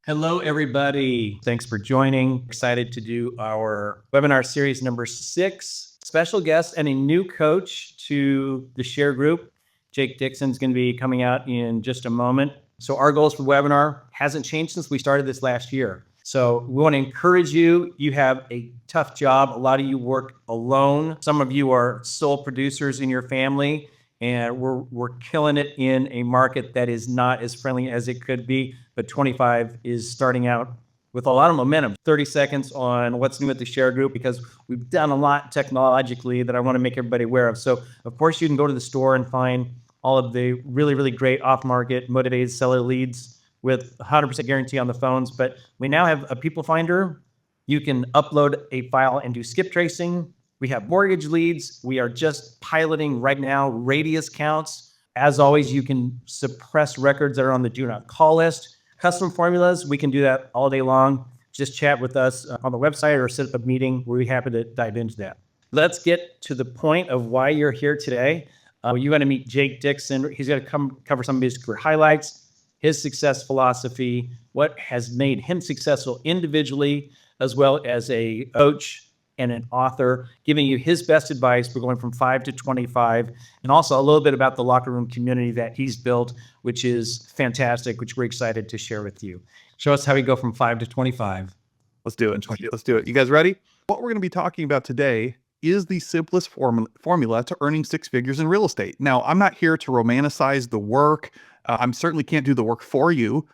Hello, everybody. Thanks for joining. Excited to do our webinar series number 6. Special guest and a new coach to the TheShareGroup. Jake Dixon's going to be coming out in just a moment. So our goals for the webinar hasn't changed since we started this last year. So we want to encourage you. You have a tough job. A lot of you work alone. Some of you are sole producers in your family. And we're killing it in a market that is not as friendly as it could be. But 25 is starting out with a lot of momentum. 30 seconds on what's new at the TheShareGroup, because we've done a lot technologically that I want to make everybody aware of. So, of course, you can go to the store and find all of the really, really great off-market motivated seller leads with 100% guarantee on the phones. But we now have a people finder. You can upload a file and do skip tracing. We have mortgage leads. We are just piloting right now radius counts. As always, you can suppress records that are on the do not call list. Custom formulas, we can do that all day long. Just chat with us on the website or set up a meeting. We're happy to dive into that. Let's get to the point of why you're here today. You're going to meet Jake Dixon. He's going to cover some of his career highlights, his success philosophy, what has made him successful individually, as well as a coach and an author, giving you his best advice for going from 5 to 25, and also a little bit about the locker room community that he's built, which is fantastic, which we're excited to share with you. Show us how we go from 5 to 25. Let's do it. Let's do it. You guys ready? What we're going to be talking about today is the simplest formula to earning 6 figures in real estate. Now, I'm not here to romanticize the work. I certainly can't do the work for you,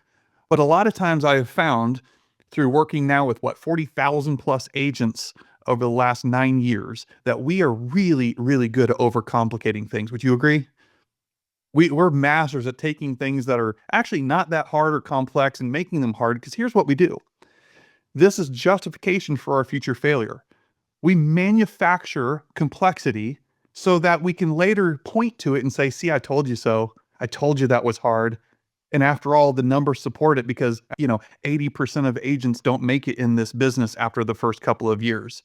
but a lot of times I have found through working now with 40,000 plus agents over the last 9 years, that we are really, really good at overcomplicating things. Would you agree? We're masters at taking things that are actually not that hard or complex and making them hard, because here's what we do. This is justification for our future failure. We manufacture complexity so that we can later point to it and say, see, I told you so. I told you that was hard. And after all, the numbers support it, because 80% of agents don't make it in this business after the first couple of years.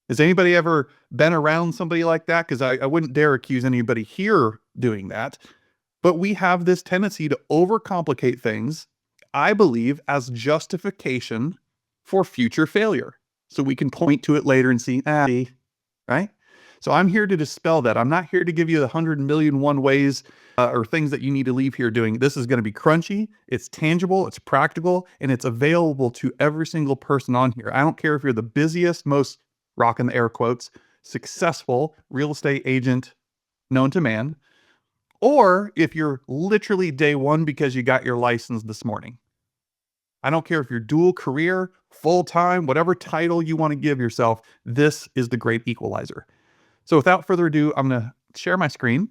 Has anybody ever been around somebody like that? Because I wouldn't dare accuse anybody here doing that. But we have this tendency to overcomplicate things, I believe, as justification for future failure. So we can point to it later and see, right? So I'm here to dispel that. I'm not here to give you the 100,000,001 ways or things that you need to leave here doing. This is going to be crunchy, it's tangible, it's practical, and it's available to every single person on here. I don't care if you're the busiest, most, rocking the air quotes, successful real estate agent known to man, or if you're literally day one because you got your license this morning. I don't care if you're dual career, full-time, whatever title you want to give yourself, this is the great equalizer. So without further ado, I'm going to share my screen.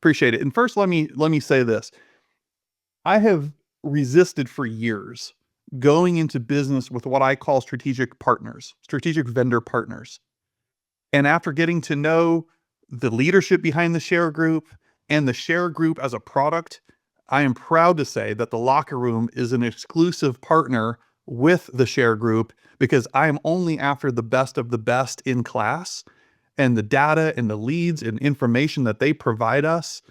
Appreciate it. And first, let me say this. I have resisted for years going into business with what I call strategic partners, strategic vendor partners. And after getting to know the leadership behind the TheShareGroup and the TheShareGroup as a product, I am proud to say that the Locker Room is an exclusive partner with the TheShareGroup, because I am only after the best of the best in class, and the data and the leads and information that they provide us,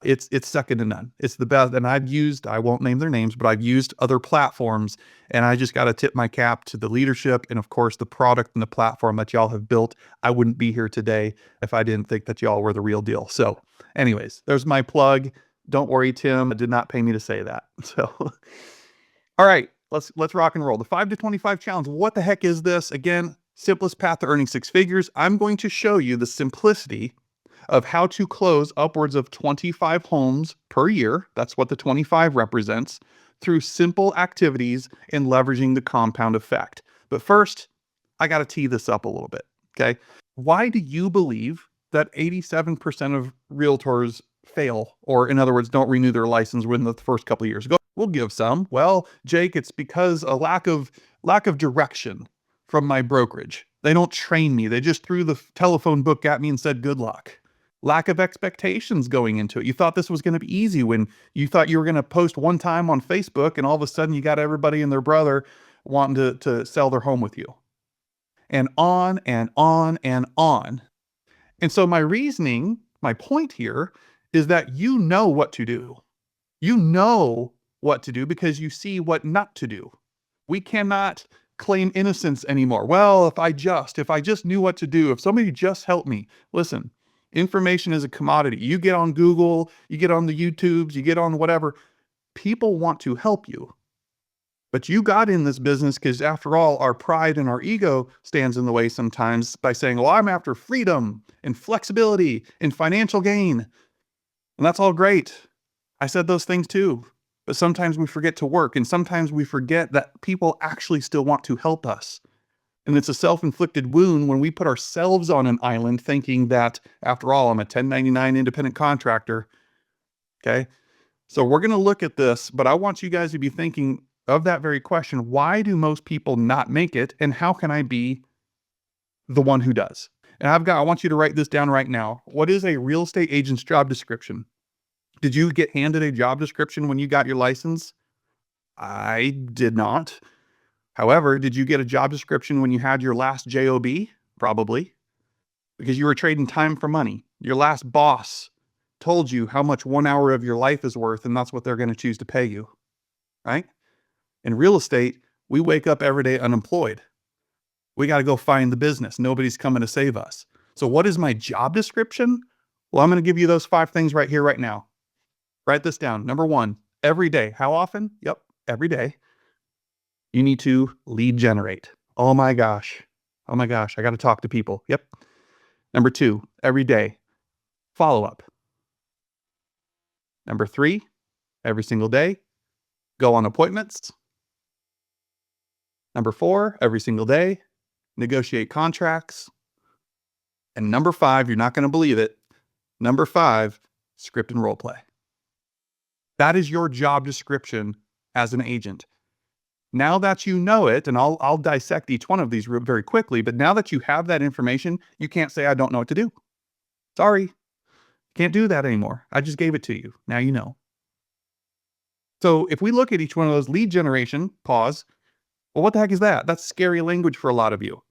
it's second to none. It's the best. And I won't name their names, but I've used other platforms, and I just got to tip my cap to the leadership and, of course, the product and the platform that y'all have built. I wouldn't be here today if I didn't think that y'all were the real deal. So anyways, there's my plug. Don't worry, Tim did not pay me to say that. So, all right, let's rock and roll. The 5 to 25 challenge. What the heck is this? Again, simplest path to earning 6 figures. I'm going to show you the simplicity of how to close upwards of 25 homes per year. That's what the 25 represents, through simple activities and leveraging the compound effect. But first, I got to tee this up a little bit. Okay. Why do you believe that 87% of realtors fail, or in other words, don't renew their license within the first couple of years? We'll give some. Well, Jake, it's because a lack of direction from my brokerage. They don't train me. They just threw the telephone book at me and said, good luck. Lack of expectations going into it. You thought this was going to be easy when you thought you were going to post one time on Facebook, and all of a sudden you got everybody and their brother wanting to sell their home with you. And on and on and on. And so my reasoning, my point here, is that you know what to do. You know what to do because you see what not to do. We cannot claim innocence anymore. Well, if I just knew what to do, if somebody just helped me. Listen, information is a commodity. You get on Google, you get on the YouTubes, you get on whatever. People want to help you. But you got in this business because, after all, our pride and our ego stands in the way sometimes by saying, well, I'm after freedom and flexibility and financial gain. And that's all great. I said those things too. But sometimes we forget to work, and sometimes we forget that people actually still want to help us. And it's a self-inflicted wound when we put ourselves on an island thinking that, after all, I'm a 1099 independent contractor. Okay? So we're going to look at this, but I want you guys to be thinking of that very question. Why do most people not make it, and how can I be the one who does? And I want you to write this down right now. What is a real estate agent's job description? Did you get handed a job description when you got your license? I did not. However, did you get a job description when you had your last job? Probably, because you were trading time for money. Your last boss told you how much 1 hour of your life is worth, and that's what they're going to choose to pay you, right? In real estate, we wake up every day unemployed. We got to go find the business. Nobody's coming to save us. So what is my job description? Well, I'm going to give you those 5 things right here, right now. Write this down. Number 1, every day. How often? Yep, every day. You need to lead generate. Oh my gosh. Oh my gosh. I got to talk to people. Yep. Number 2, every day. Follow up. Number 3, every single day. Go on appointments. Number 4, every single day. Negotiate contracts. And number 5, you're not going to believe it. Number 5, script and role play. That is your job description as an agent. Now that you know it, and I'll dissect each one of these very quickly, but now that you have that information, you can't say, I don't know what to do. Sorry, can't do that anymore. I just gave it to you. Now you know. So if we look at each one of those, lead generation, pause. Well, what the heck is that? That's scary language for a lot of you.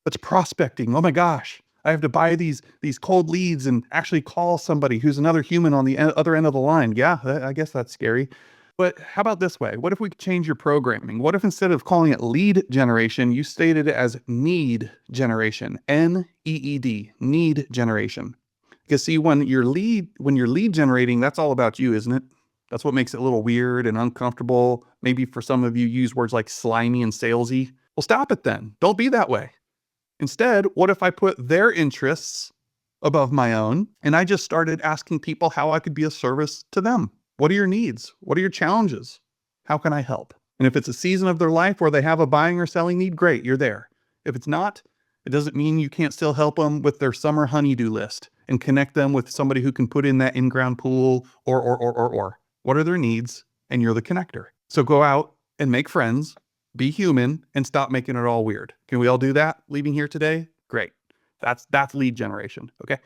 That's prospecting. Oh my gosh, I have to buy these cold leads and actually call somebody who's another human on the other end of the line. Yeah, I guess that's scary. But how about this way? What if we change your programming? What if instead of calling it lead generation, you stated it as need generation? N-E-E-D, need generation. Because see, when you're lead generating, that's all about you, isn't it? That's what makes it a little weird and uncomfortable. Maybe for some of you use words like slimy and salesy. Well, stop it then. Don't be that way. Instead, what if I put their interests above my own and I just started asking people how I could be of service to them? What are your needs? What are your challenges? How can I help? And if it's a season of their life where they have a buying or selling need, great, you're there. If it's not, it doesn't mean you can't still help them with their summer honey-do list and connect them with somebody who can put in that in-ground pool or. What are their needs? And you're the connector. So go out and make friends, be human, and stop making it all weird. Can we all do that leaving here today? Great. That's lead generation, okay?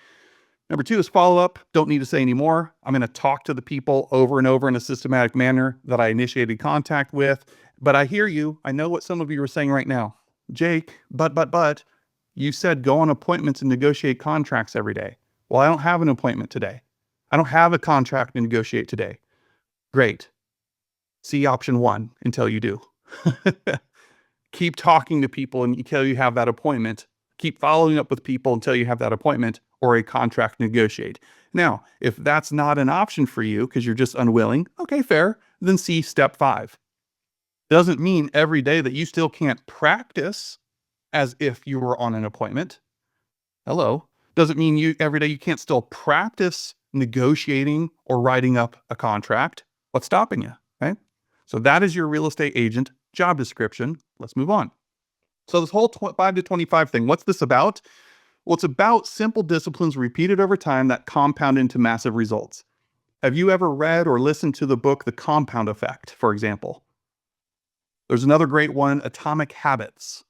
Number 2 is follow up. Don't need to say any more. I'm going to talk to the people over and over in a systematic manner that I initiated contact with. But I hear you. I know what some of you are saying right now. Jake, but, you said go on appointments and negotiate contracts every day. Well, I don't have an appointment today. I don't have a contract to negotiate today. Great. See option 1 until you do. Keep talking to people until you have that appointment. Keep following up with people until you have that appointment or a contract to negotiate. Now, if that's not an option for you because you're just unwilling, okay, fair, then see step 5. Doesn't mean every day that you still can't practice as if you were on an appointment. Hello. Doesn't mean every day you can't still practice negotiating or writing up a contract. What's stopping you, right? So that is your real estate agent job description. Let's move on. So this whole 5 to 25 thing, what's this about? Well, it's about simple disciplines repeated over time that compound into massive results. Have you ever read or listened to the book, The Compound Effect, for example? There's another great one, Atomic Habits,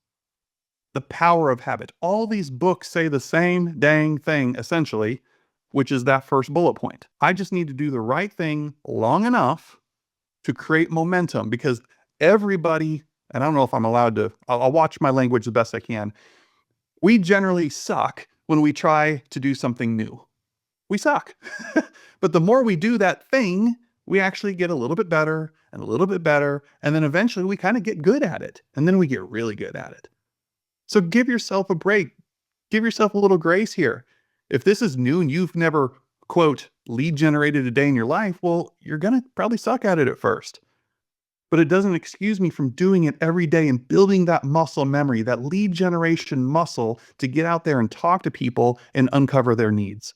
The Power of Habit. All these books say the same dang thing, essentially, which is that first bullet point. I just need to do the right thing long enough to create momentum because everybody, and I don't know if I'm allowed to, I'll watch my language the best I can. We generally suck when we try to do something new. We suck. But the more we do that thing, we actually get a little bit better and a little bit better. And then eventually we kind of get good at it. And then we get really good at it. So give yourself a break. Give yourself a little grace here. If this is new and you've never, quote, lead generated a day in your life, well, you're going to probably suck at it at first. But it doesn't excuse me from doing it every day and building that muscle memory, that lead generation muscle to get out there and talk to people and uncover their needs.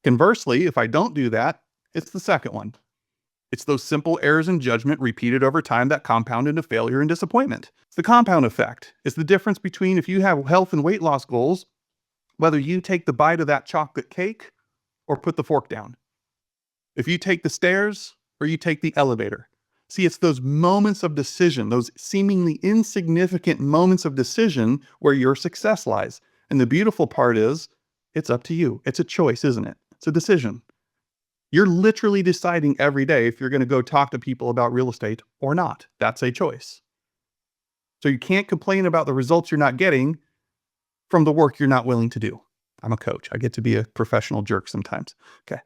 Conversely, if I don't do that, it's the second one. It's those simple errors in judgment repeated over time that compound into failure and disappointment. It's the compound effect. It's the difference between if you have health and weight loss goals, whether you take the bite of that chocolate cake or put the fork down. If you take the stairs or you take the elevator. See, it's those moments of decision, those seemingly insignificant moments of decision where your success lies. And the beautiful part is, it's up to you. It's a choice, isn't it? It's a decision. You're literally deciding every day if you're going to go talk to people about real estate or not. That's a choice. So you can't complain about the results you're not getting from the work you're not willing to do. I'm a coach. I get to be a professional jerk sometimes. Okay.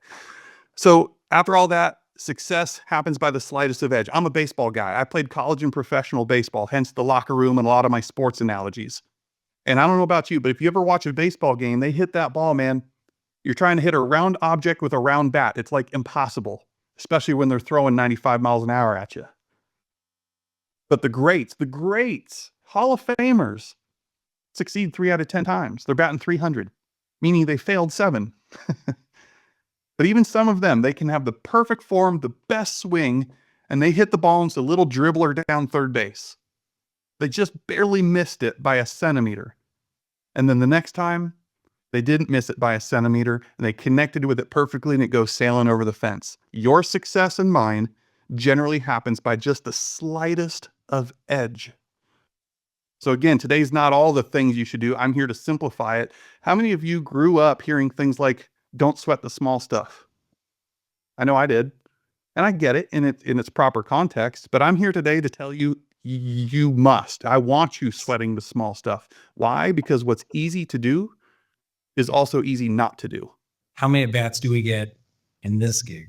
So after all that, success happens by the slightest of edge. I'm a baseball guy. I played college and professional baseball, hence the locker room and a lot of my sports analogies. And I don't know about you, but if you ever watch a baseball game, they hit that ball, man. You're trying to hit a round object with a round bat. It's like impossible, especially when they're throwing 95 miles an hour at you. But the greats, Hall of Famers, succeed 3 out of 10 times. They're batting 300, meaning they failed 7. But even some of them, they can have the perfect form, the best swing, and they hit the ball into a little dribbler down third base. They just barely missed it by a centimeter. And then the next time, they didn't miss it by a centimeter, and they connected with it perfectly, and it goes sailing over the fence. Your success and mine generally happens by just the slightest of edge. So again, today's not all the things you should do. I'm here to simplify it. How many of you grew up hearing things like, don't sweat the small stuff? I know I did. And I get it in its proper context, but I'm here today to tell you, you must. I want you sweating the small stuff. Why? Because what's easy to do is also easy not to do. How many at-bats do we get in this gig?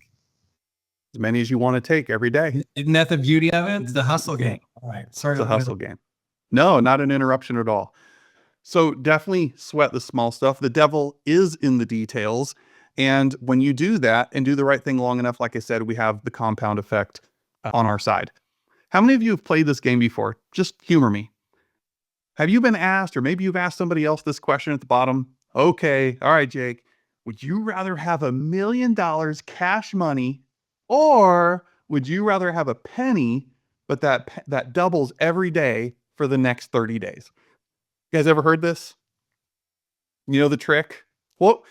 As many as you want to take every day. Isn't that the beauty of it? It's the hustle game. All right. Sorry. It's a hustle game. No, not an interruption at all. So definitely sweat the small stuff. The devil is in the details. And when you do that and do the right thing long enough, like I said, we have the compound effect on our side. How many of you have played this game before? Just humor me. Have you been asked, or maybe you've asked somebody else this question at the bottom? Okay, all right, Jake, would you rather have $1 million cash money, or would you rather have a penny, but that doubles every day for the next 30 days? You guys ever heard this? You know the trick? What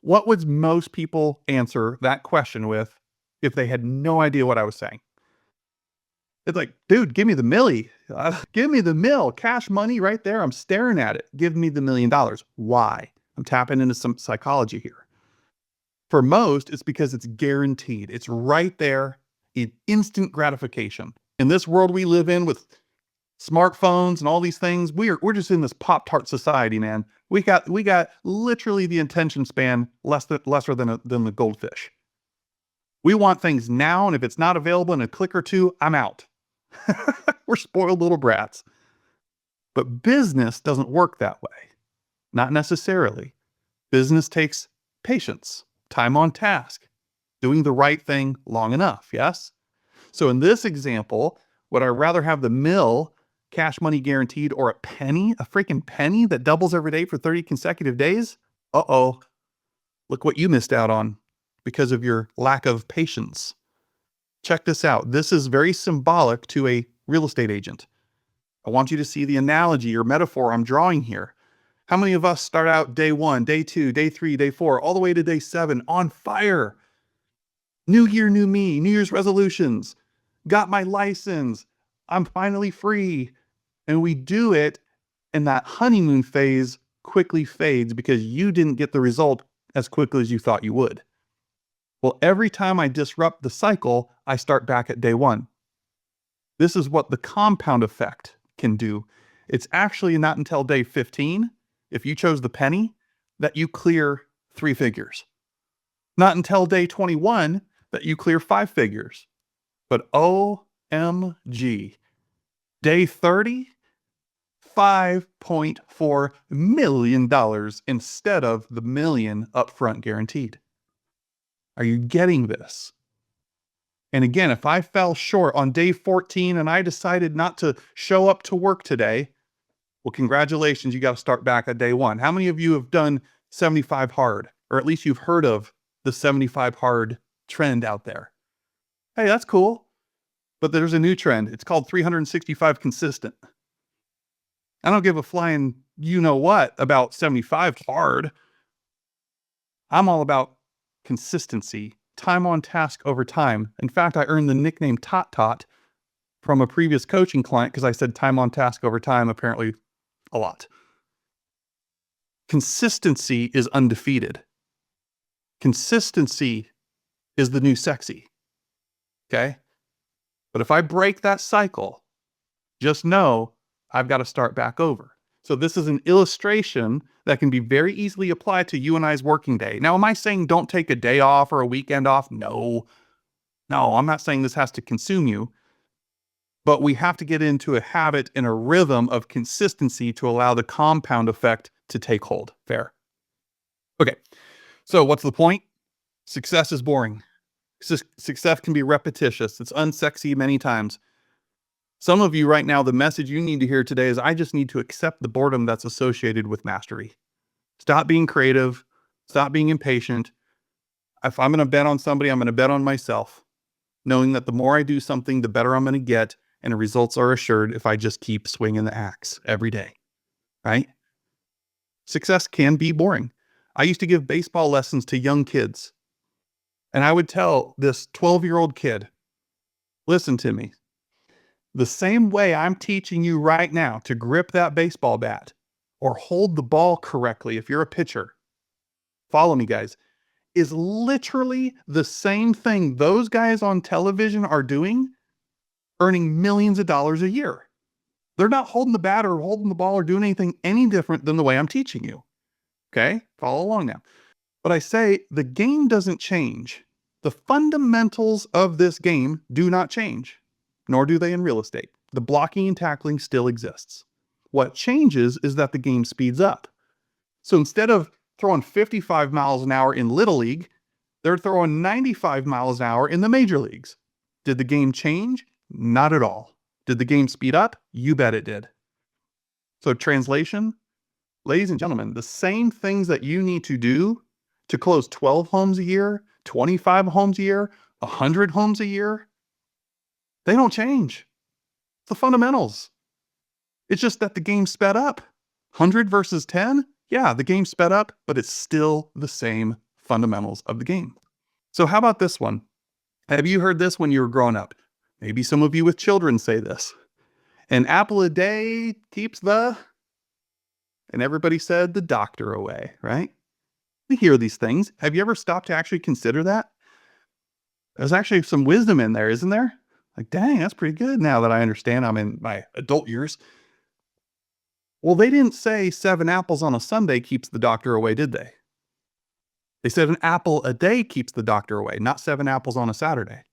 would most people answer that question with if they had no idea what I was saying? It's like, dude, give me the milli. Give me the mill. Cash money right there. I'm staring at it. Give me the $1 million. Why? I'm tapping into some psychology here. For most, it's because it's guaranteed. It's right there in instant gratification. In this world we live in with smartphones and all these things, we're just in this Pop-Tart society, man. We got literally the attention span lesser than the goldfish. We want things now, and if it's not available in a click or two, I'm out. We're spoiled little brats. But business doesn't work that way. Not necessarily. Business takes patience, time on task, doing the right thing long enough, yes? So in this example, would I rather have the mill, cash money guaranteed, or a penny, a freaking penny that doubles every day for 30 consecutive days? Uh-oh. Look what you missed out on because of your lack of patience. Check this out. This is very symbolic to a real estate agent. I want you to see the analogy or metaphor I'm drawing here. How many of us start out day 1, day 2, day 3, day 4, all the way to day 7 on fire? New year, new me, New Year's resolutions, got my license, I'm finally free. And we do it, and that honeymoon phase quickly fades because you didn't get the result as quickly as you thought you would. Well, every time I disrupt the cycle, I start back at day 1. This is what the compound effect can do. It's actually not until day 15, if you chose the penny, that you clear 3 figures. Not until day 21 that you clear 5 figures. But OMG, day 30, $5.4 million instead of the million upfront guaranteed. Are you getting this? And again, if I fell short on day 14 and I decided not to show up to work today, well, congratulations, you got to start back at day 1. How many of you have done 75 hard? Or at least you've heard of the 75 hard trend out there. Hey, that's cool. But there's a new trend. It's called 365 consistent. I don't give a flying you-know-what about 75 hard. I'm all about consistency, time on task over time. In fact, I earned the nickname Tot Tot from a previous coaching client because I said time on task over time, apparently a lot. Consistency is undefeated. Consistency is the new sexy. Okay? But if I break that cycle, just know I've got to start back over. So this is an illustration that can be very easily applied to you and I's working day. Now, am I saying don't take a day off or a weekend off? No. No, I'm not saying this has to consume you. But we have to get into a habit and a rhythm of consistency to allow the compound effect to take hold. Fair? Okay. So what's the point? Success is boring. Success can be repetitious. It's unsexy many times. Some of you right now, the message you need to hear today is I just need to accept the boredom that's associated with mastery. Stop being creative. Stop being impatient. If I'm going to bet on somebody, I'm going to bet on myself, knowing that the more I do something, the better I'm going to get, and the results are assured if I just keep swinging the axe every day, right? Success can be boring. I used to give baseball lessons to young kids, and I would tell this 12-year-old kid, listen to me. The same way I'm teaching you right now to grip that baseball bat or hold the ball correctly if you're a pitcher, follow me guys, is literally the same thing those guys on television are doing, earning millions of dollars a year. They're not holding the bat or holding the ball or doing anything any different than the way I'm teaching you. Okay? Follow along now. But I say the game doesn't change. The fundamentals of this game do not change. Nor do they in real estate. The blocking and tackling still exists. What changes is that the game speeds up. So instead of throwing 55 miles an hour in Little League, they're throwing 95 miles an hour in the major leagues. Did the game change? Not at all. Did the game speed up? You bet it did. So translation, ladies and gentlemen, the same things that you need to do to close 12 homes a year, 25 homes a year, 100 homes a year, they don't change. It's the fundamentals. It's just that the game sped up. 100 versus 10? Yeah, the game sped up, but it's still the same fundamentals of the game. So how about this one? Have you heard this when you were growing up? Maybe some of you with children say this. An apple a day keeps the... And everybody said the doctor away, right? We hear these things. Have you ever stopped to actually consider that? There's actually some wisdom in there, isn't there? Like, dang, that's pretty good now that I understand I'm in my adult years. Well, they didn't say 7 apples on a Sunday keeps the doctor away, did they? They said an apple a day keeps the doctor away, not 7 apples on a Saturday.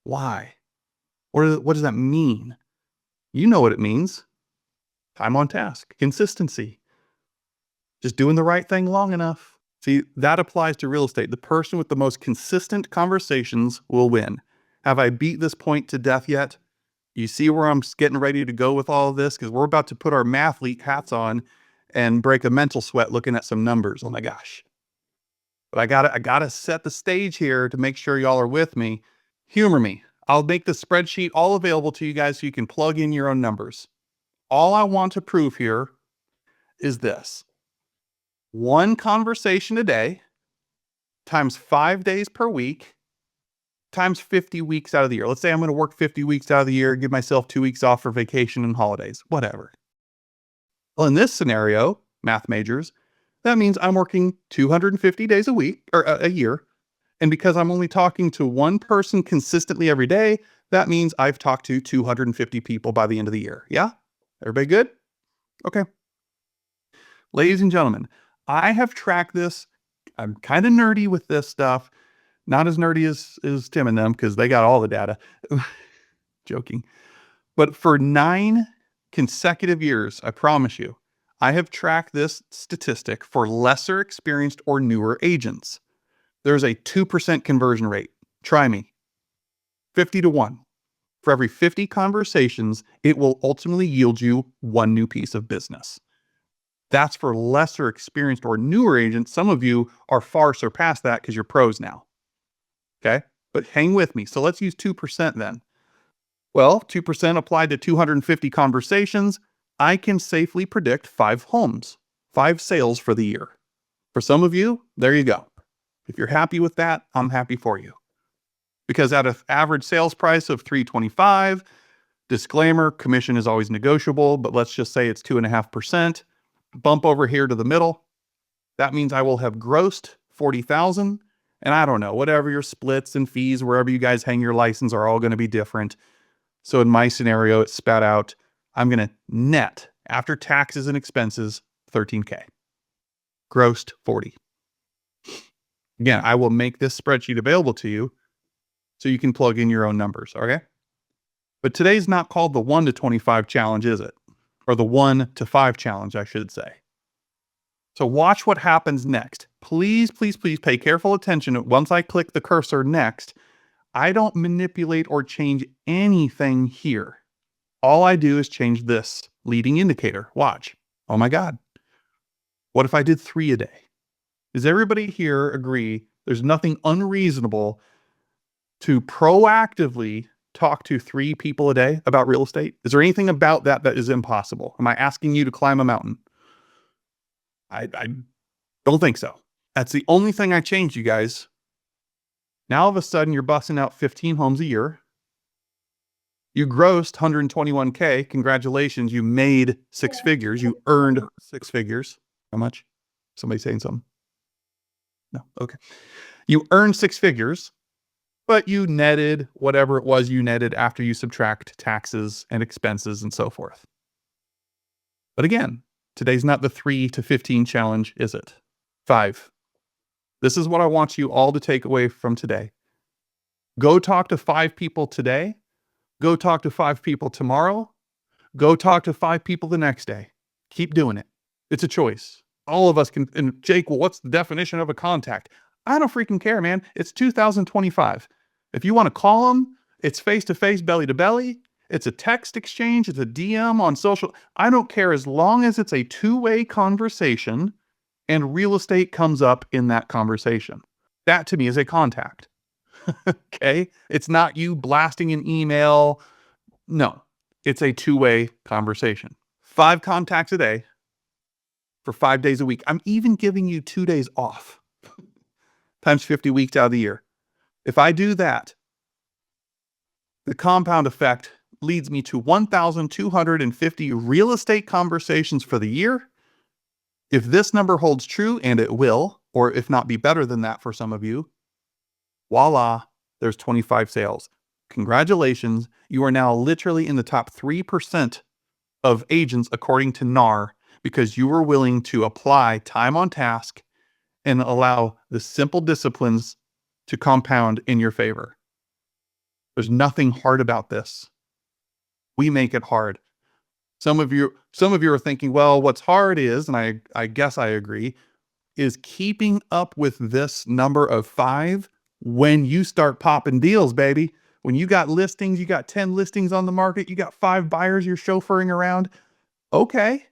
Why? What does that mean? You know what it means. Time on task, consistency. Just doing the right thing long enough. See, that applies to real estate. The person with the most consistent conversations will win. Have I beat this point to death yet? You see where I'm getting ready to go with all of this? Because we're about to put our mathlete hats on and break a mental sweat looking at some numbers. Oh my gosh. But I gotta set the stage here to make sure y'all are with me. Humor me. I'll make the spreadsheet all available to you guys so you can plug in your own numbers. All I want to prove here is this. 1 conversation a day times 5 days per week times 50 weeks out of the year. Let's say I'm going to work 50 weeks out of the year, give myself 2 weeks off for vacation and holidays, whatever. Well, in this scenario, math majors, that means I'm working 250 days a week or a year. And because I'm only talking to 1 person consistently every day, that means I've talked to 250 people by the end of the year. Yeah? Everybody good? Okay. Ladies and gentlemen, I have tracked this. I'm kind of nerdy with this stuff. Not as nerdy as Tim and them because they got all the data. Joking. But for 9 consecutive years, I promise you, I have tracked this statistic for lesser experienced or newer agents. There's a 2% conversion rate. Try me. 50 to 1. For every 50 conversations, it will ultimately yield you 1 new piece of business. That's for lesser experienced or newer agents. Some of you are far surpassed that because you're pros now. Okay? But hang with me. So let's use 2% then. Well, 2% applied to 250 conversations. I can safely predict 5 homes, 5 sales for the year. For some of you, there you go. If you're happy with that, I'm happy for you. Because at an average sales price of $325, disclaimer, commission is always negotiable, but let's just say it's 2.5%. Bump over here to the middle. That means I will have grossed $40,000. And I don't know, whatever your splits and fees, wherever you guys hang your license are all going to be different. So in my scenario, it spat out, I'm going to net after taxes and expenses, $13K. Grossed 40. Again, I will make this spreadsheet available to you so you can plug in your own numbers, okay? But today's not called the 1 to 25 challenge, is it? Or the 1 to 5 challenge, I should say. So watch what happens next. Please, please, please pay careful attention. Once I click the cursor next, I don't manipulate or change anything here. All I do is change this leading indicator. Watch. Oh my God. What if I did 3 a day? Does everybody here agree there's nothing unreasonable to proactively talk to 3 people a day about real estate? Is there anything about that that is impossible? Am I asking you to climb a mountain? I don't think so. That's the only thing I changed, you guys. Now all of a sudden you're busting out 15 homes a year. You grossed 121K. Congratulations. You made 6 figures. You earned 6 figures. How much? Somebody saying something? No. Okay. You earned 6 figures, but you netted whatever it was you netted after you subtract taxes and expenses and so forth. But again, today's not the 3 to 15 challenge, is it? 5. This is what I want you all to take away from today. Go talk to 5 people today. Go talk to 5 people tomorrow. Go talk to 5 people the next day. Keep doing it. It's a choice. All of us can. And Jake, well, what's the definition of a contact? I don't freaking care, man. It's 2025. If you want to call them, it's face-to-face, belly-to-belly. It's a text exchange. It's a DM on social. I don't care as long as it's a 2-way conversation and real estate comes up in that conversation. That to me is a contact. Okay? It's not you blasting an email. No, it's a 2-way conversation. 5 contacts a day for 5 days a week. I'm even giving you 2 days off times 50 weeks out of the year. If I do that, the compound effect leads me to 1,250 real estate conversations for the year. If this number holds true, and it will, or if not be better than that for some of you, voila, there's 25 sales. Congratulations. You are now literally in the top 3% of agents according to NAR because you were willing to apply time on task and allow the simple disciplines to compound in your favor. There's nothing hard about this. We make it hard. Some of you are thinking, well, what's hard is, and I guess I agree, is keeping up with this number of 5 when you start popping deals, baby. When you got listings, you got 10 listings on the market, you got 5 buyers you're chauffeuring around. Okay,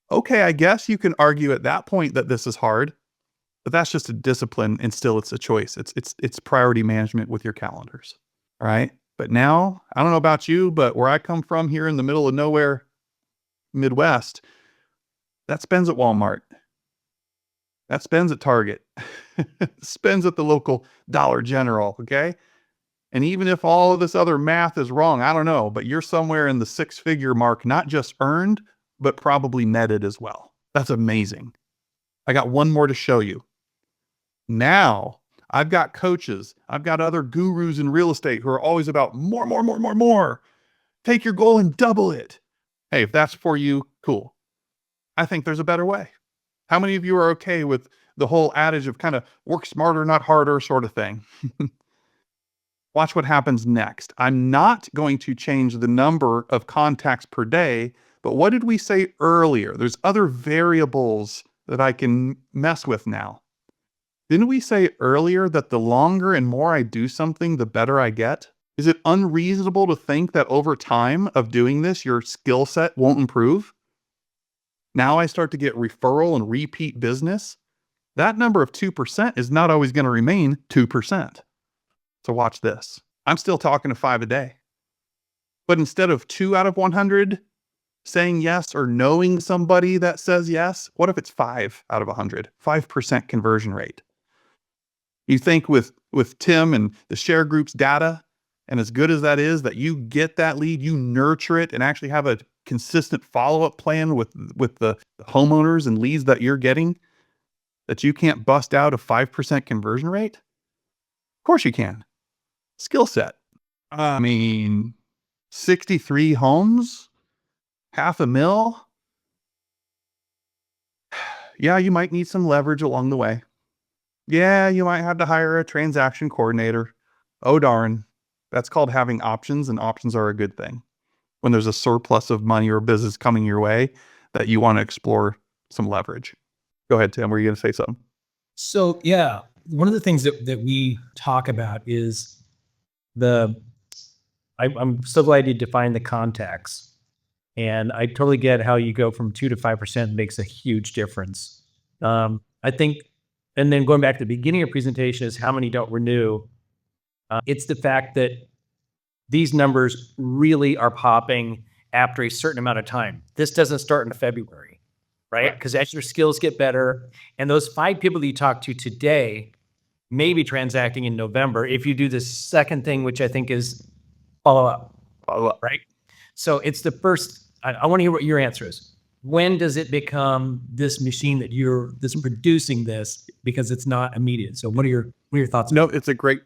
I guess you can argue at that point that this is hard, but that's just a discipline, and still it's a choice. It's priority management with your calendars. All right. But now, I don't know about you, but where I come from here in the middle of nowhere, Midwest, that spends at Walmart. That spends at Target. Spends at the local Dollar General, okay? And even if all of this other math is wrong, I don't know, but you're somewhere in the 6-figure mark, not just earned, but probably netted as well. That's amazing. I got one more to show you. Now, I've got coaches. I've got other gurus in real estate who are always about more. Take your goal and double it. Hey, if that's for you, cool. I think there's a better way. How many of you are okay with the whole adage of kind of work smarter, not harder sort of thing. Watch what happens next. I'm not going to change the number of contacts per day, but what did we say earlier? There's other variables that I can mess with now. Didn't we say earlier that the longer and more I do something, the better I get? Is it unreasonable to think that over time of doing this, your skill set won't improve? Now I start to get referral and repeat business. That number of 2% is not always going to remain 2%. So watch this. I'm still talking to 5 a day. But instead of 2 out of 100 saying yes or knowing somebody that says yes, what if it's 5 out of 100? 5% conversion rate. You think with Tim and the TheShareGroup's data, and as good as that is, that you get that lead, you nurture it, and actually have a consistent follow-up plan with the homeowners and leads that you're getting, that you can't bust out a 5% conversion rate? Of course you can. Skill set. I mean, 63 homes, $500,000. Yeah, you might need some leverage along the way. Yeah, you might have to hire a transaction coordinator. Oh, darn. That's called having options, and options are a good thing. When there's a surplus of money or business coming your way that you want to explore some leverage. Go ahead, Tim. Were you going to say something? So yeah, one of the things that we talk about is I'm so glad you defined the contacts. And I totally get how you go from 2 to 5% makes a huge difference. I think, and then going back to the beginning of your presentation is how many don't renew. It's the fact that these numbers really are popping after a certain amount of time. This doesn't start in February, right? Because as your skills get better, and those 5 people that you talk to today may be transacting in November if you do the second thing, which I think is follow up. Follow up. Right? So it's the first, I want to hear what your answer is. When does it become this machine that's producing this, because it's not immediate? So what are your thoughts? No, it's a great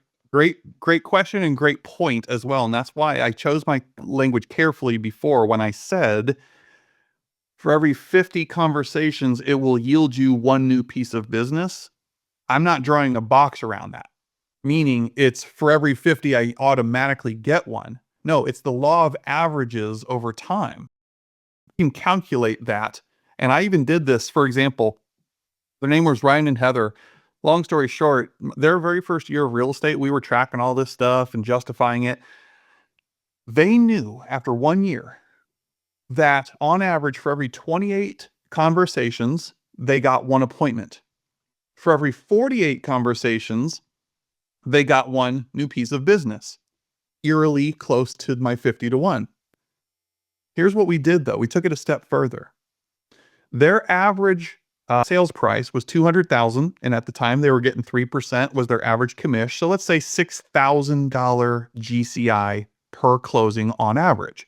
question and great point as well. And that's why I chose my language carefully before when I said, for every 50 conversations, it will yield you 1 new piece of business. I'm not drawing a box around that, meaning it's for every 50, I automatically get 1. No, it's the law of averages over time. You can calculate that. And I even did this, for example, their name was Ryan and Heather. Long story short, their very first year of real estate, we were tracking all this stuff and justifying it. They knew after 1 year that on average, for every 28 conversations, they got 1 appointment. For every 48 conversations, they got 1 new piece of business, eerily close to my 50 to 1. Here's what we did though. We took it a step further. Their average sales price was $200,000. And at the time they were getting 3% was their average commission. So let's say $6,000 GCI per closing on average.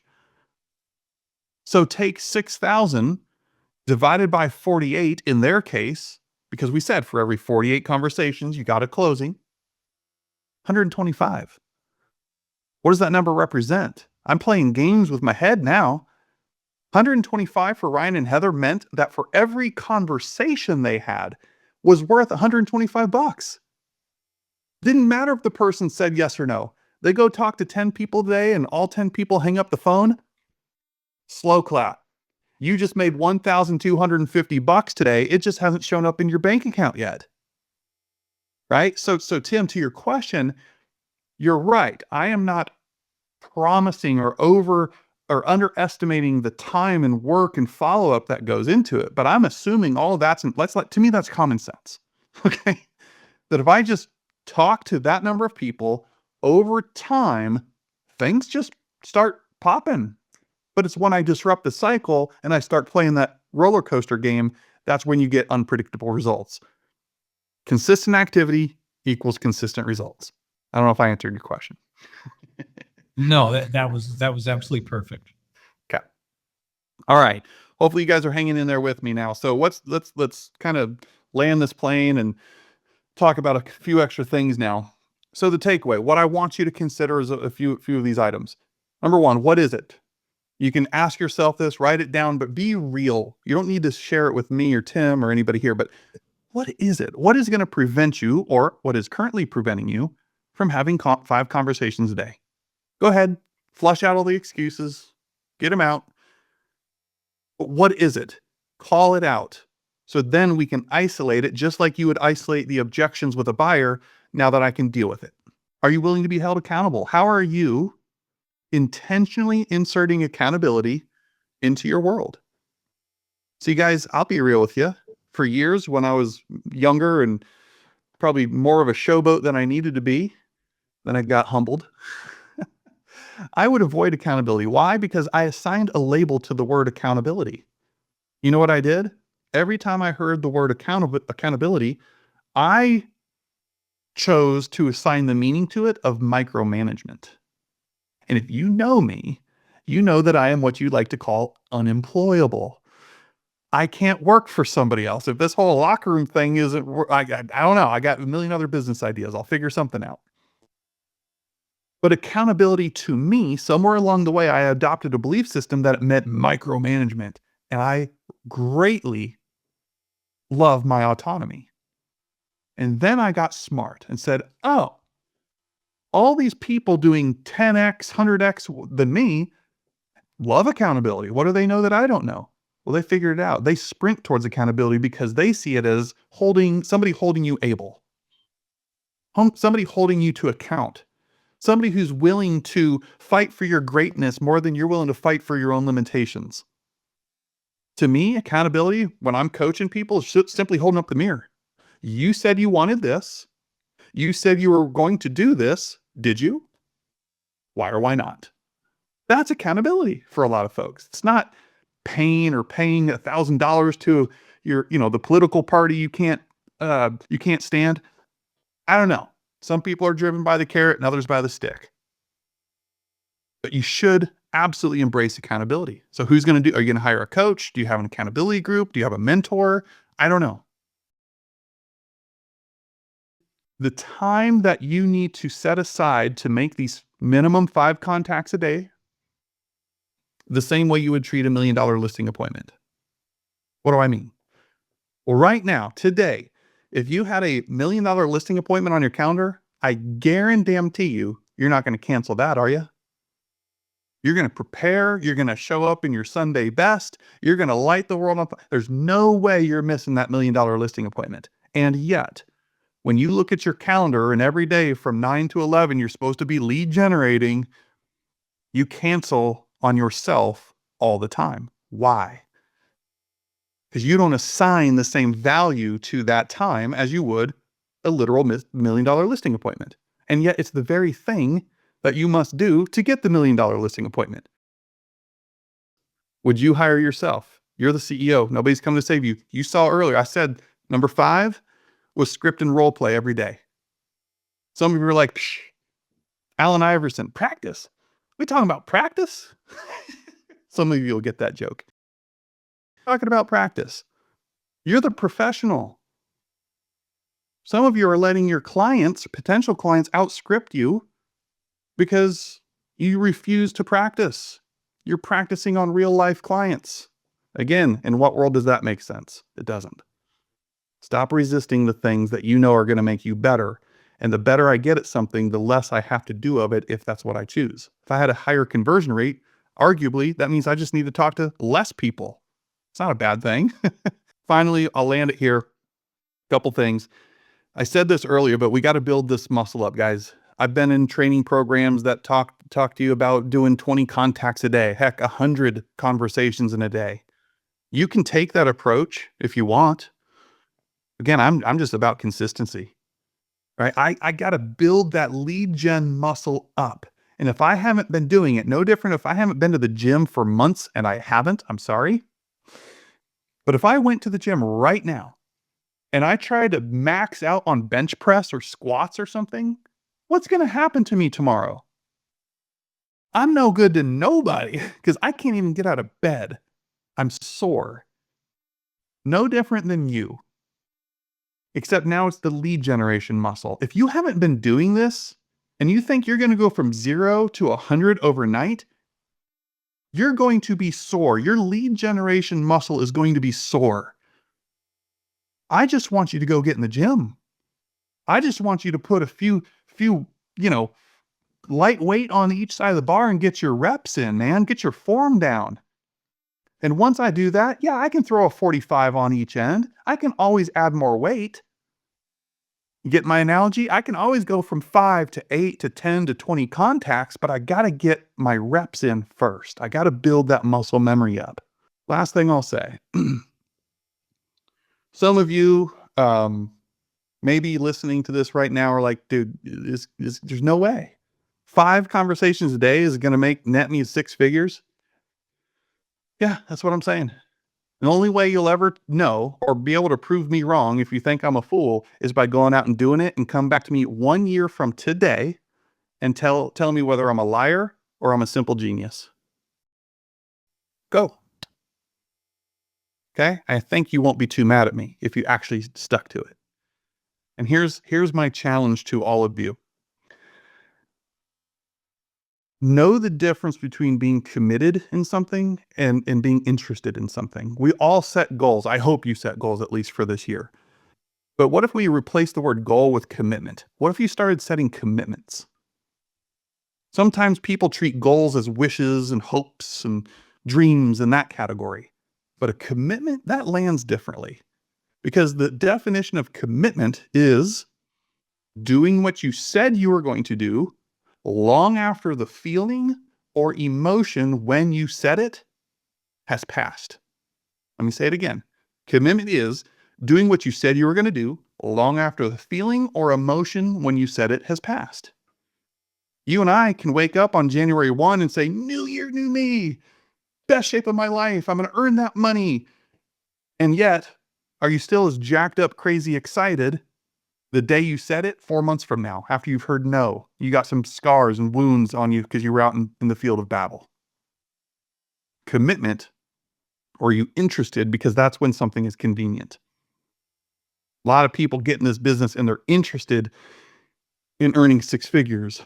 So take 6,000 divided by 48 in their case, because we said for every 48 conversations, you got a closing, 125. What does that number represent? I'm playing games with my head now. 125 for Ryan and Heather meant that for every conversation they had was worth 125 bucks. Didn't matter if the person said yes or no. They go talk to 10 people today and all 10 people hang up the phone. Slow clap. You just made 1,250 bucks today. It just hasn't shown up in your bank account yet. Right? So Tim, to your question, you're right. I am not promising or underestimating the time and work and follow-up that goes into it. But I'm assuming all of that's, to me, that's common sense. Okay. That if I just talk to that number of people over time, things just start popping. But it's when I disrupt the cycle and I start playing that roller coaster game, that's when you get unpredictable results. Consistent activity equals consistent results. I don't know if I answered your question. no, that was absolutely perfect. Okay. All right. Hopefully you guys are hanging in there with me now. So let's kind of land this plane and talk about a few extra things now. So the takeaway, what I want you to consider is a few of these items. Number 1, what is it? You can ask yourself this, write it down, but be real. You don't need to share it with me or Tim or anybody here, but what is it? What is going to prevent you, or what is currently preventing you from having 5 conversations a day? Go ahead, flush out all the excuses, get them out. But what is it? Call it out. So then we can isolate it just like you would isolate the objections with a buyer. Now that I can deal with it. Are you willing to be held accountable? How are you intentionally inserting accountability into your world? See, guys, I'll be real with you. For years, when I was younger and probably more of a showboat than I needed to be, then I got humbled. I would avoid accountability. Why? Because I assigned a label to the word accountability. You know what I did? Every time I heard the word accountability, I chose to assign the meaning to it of micromanagement. And if you know me, you know that I am what you like to call unemployable. I can't work for somebody else. If this whole locker room thing isn't, I don't know. I got a million other business ideas. I'll figure something out. But accountability to me, somewhere along the way, I adopted a belief system that it meant micromanagement. And I greatly love my autonomy. And then I got smart and said, oh, all these people doing 10x, 100x than me love accountability. What do they know that I don't know? Well, they figured it out. They sprint towards accountability because they see it as somebody holding you able, somebody holding you to account, somebody who's willing to fight for your greatness more than you're willing to fight for your own limitations. To me, accountability, when I'm coaching people, is simply holding up the mirror. You said you wanted this. You said you were going to do this. Did you? Why or why not? That's accountability for a lot of folks. It's not paying $1,000 to the political party you can't stand. I don't know. Some people are driven by the carrot and others by the stick. But you should absolutely embrace accountability. So are you going to hire a coach? Do you have an accountability group? Do you have a mentor? I don't know. The time that you need to set aside to make these minimum 5 contacts a day, the same way you would treat $1 million listing appointment. What do I mean? Well, right now, today, if you had a $1 million listing appointment on your calendar, I guarantee you, you're not going to cancel that, are you? You're going to prepare. You're going to show up in your Sunday best. You're going to light the world up. There's no way you're missing that $1 million listing appointment. And yet, when you look at your calendar and every day from 9 to 11, you're supposed to be lead generating, you cancel on yourself all the time. Why? Because you don't assign the same value to that time as you would a literal $1 million listing appointment. And yet it's the very thing that you must do to get the $1 million listing appointment. Would you hire yourself? You're the CEO. Nobody's coming to save you. You saw earlier, I said number 5 was script and role play every day. Some of you are like, psh, Allen Iverson, practice. We talking about practice? Some of you will get that joke. Talking about practice. You're the professional. Some of you are letting your clients, potential clients, outscript you because you refuse to practice. You're practicing on real life clients. Again, in what world does that make sense? It doesn't. Stop resisting the things that you know are going to make you better. And the better I get at something, the less I have to do of it if that's what I choose. If I had a higher conversion rate, arguably, that means I just need to talk to less people. It's not a bad thing. Finally, I'll land it here. Couple things. I said this earlier, but we got to build this muscle up, guys. I've been in training programs that talk to you about doing 20 contacts a day, heck, 100 conversations in a day. You can take that approach if you want. Again, I'm just about consistency, right? I got to build that lead gen muscle up. And if I haven't been doing it, no different if I haven't been to the gym for months, and I haven't, I'm sorry. But if I went to the gym right now and I tried to max out on bench press or squats or something, what's going to happen to me tomorrow? I'm no good to nobody because I can't even get out of bed. I'm sore. No different than you. Except now it's the lead generation muscle. If you haven't been doing this and you think you're going to go from 0 to 100 overnight, you're going to be sore. Your lead generation muscle is going to be sore. I just want you to go get in the gym. I just want you to put a few, lightweight on each side of the bar and get your reps in, man. Get your form down. And once I do that, yeah, I can throw a 45 on each end. I can always add more weight. You get my analogy? I can always go from 5 to 8 to 10 to 20 contacts, but I got to get my reps in first. I got to build that muscle memory up. Last thing I'll say. Some of you maybe listening to this right now are like, dude, there's no way. 5 conversations a day is going to net me 6 figures. Yeah, that's what I'm saying. The only way you'll ever know or be able to prove me wrong if you think I'm a fool is by going out and doing it and come back to me 1 year from today and tell me whether I'm a liar or I'm a simple genius. Go. Okay? I think you won't be too mad at me if you actually stuck to it. And here's my challenge to all of you. Know the difference between being committed in something and being interested in something. We all set goals. I hope you set goals at least for this year. But what if we replace the word goal with commitment? What if you started setting commitments? Sometimes people treat goals as wishes and hopes and dreams in that category. But a commitment, that lands differently. Because the definition of commitment is doing what you said you were going to do long after the feeling or emotion when you said it has passed. Let me say it again. Commitment is doing what you said you were going to do long after the feeling or emotion when you said it has passed. You and I can wake up on January 1 and say, new year, new me, best shape of my life. I'm going to earn that money. And yet, are you still as jacked up, crazy excited the day you said it 4 months from now, after you've heard no? You got some scars and wounds on you because you were out in the field of battle. Commitment, or are you interested because that's when something is convenient? A lot of people get in this business and they're interested in earning 6 figures.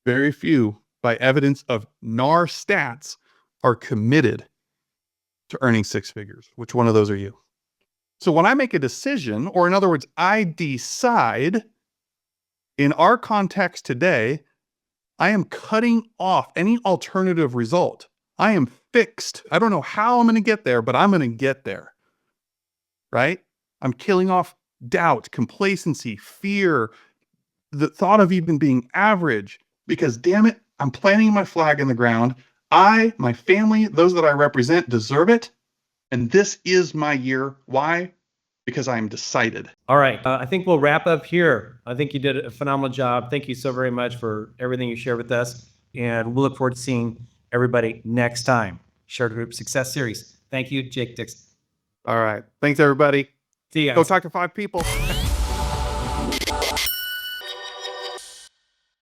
Very few, by evidence of NAR stats, are committed to earning 6 figures. Which one of those are you? So when I make a decision, or in other words, I decide, in our context today, I am cutting off any alternative result. I am fixed. I don't know how I'm going to get there, but I'm going to get there. Right? I'm killing off doubt, complacency, fear, the thought of even being average, because damn it, I'm planting my flag in the ground. I, my family, those that I represent deserve it. And this is my year. Why? Because I'm decided. All right. I think we'll wrap up here. I think you did a phenomenal job. Thank you so very much for everything you shared with us. And we'll look forward to seeing everybody next time. ShareGroup Success Series. Thank you, Jake Dixon. All right. Thanks, everybody. See you guys. Go talk to 5 people.